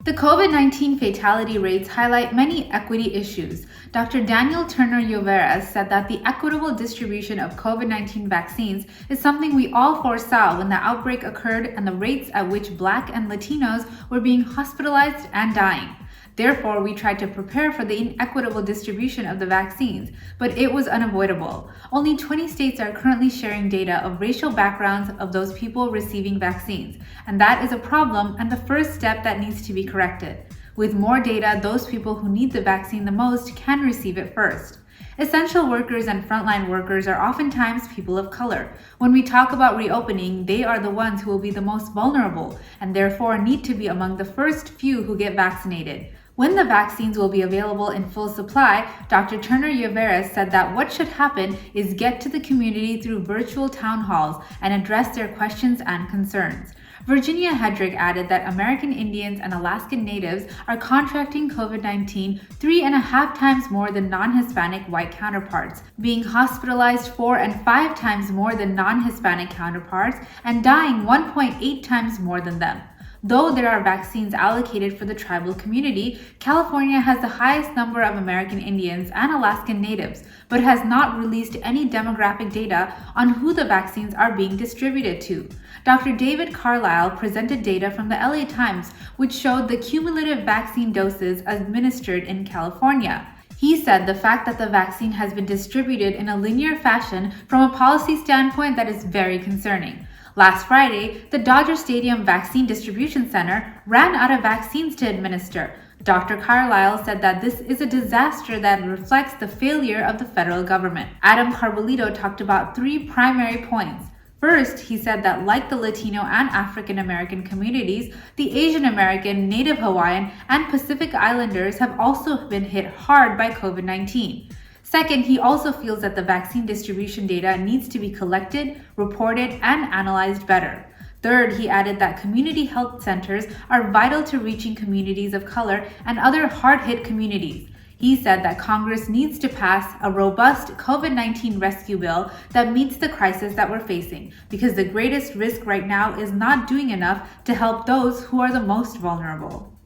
The COVID-19 fatality rates highlight many equity issues. Dr. Daniel Turner-Lloveras said that the equitable distribution of COVID-19 vaccines is something we all foresaw when the outbreak occurred and the rates at which Black and Latinos were being hospitalized and dying. Therefore, we tried to prepare for the inequitable distribution of the vaccines, but it was unavoidable. Only 20 states are currently sharing data of racial backgrounds of those people receiving vaccines, and that is a problem and the first step that needs to be corrected. With more data, those people who need the vaccine the most can receive it first. Essential workers and frontline workers are oftentimes people of color. When we talk about reopening, they are the ones who will be the most vulnerable and therefore need to be among the first few who get vaccinated. When the vaccines will be available in full supply, Dr. Turner-Lloveras said that what should happen is get to the community through virtual town halls and address their questions and concerns. Virginia Hedrick added that American Indians and Alaskan Natives are contracting COVID-19 3.5 times more than non-Hispanic white counterparts, being hospitalized 4 and 5 times more than non-Hispanic counterparts, and dying 1.8 times more than them. Though there are vaccines allocated for the tribal community, California has the highest number of American Indians and Alaskan Natives, but has not released any demographic data on who the vaccines are being distributed to. Dr. David Carlisle presented data from the LA Times, which showed the cumulative vaccine doses administered in California. He said the fact that the vaccine has been distributed in a linear fashion from a policy standpoint that is very concerning. Last Friday, the Dodger Stadium Vaccine Distribution Center ran out of vaccines to administer. Dr. Carlisle said that this is a disaster that reflects the failure of the federal government. Adam Carbolito talked about 3 primary points. First, he said that like the Latino and African American communities, the Asian American, Native Hawaiian, and Pacific Islanders have also been hit hard by COVID-19. Second, he also feels that the vaccine distribution data needs to be collected, reported, and analyzed better. Third, he added that community health centers are vital to reaching communities of color and other hard-hit communities. He said that Congress needs to pass a robust COVID-19 rescue bill that meets the crisis that we're facing, because the greatest risk right now is not doing enough to help those who are the most vulnerable.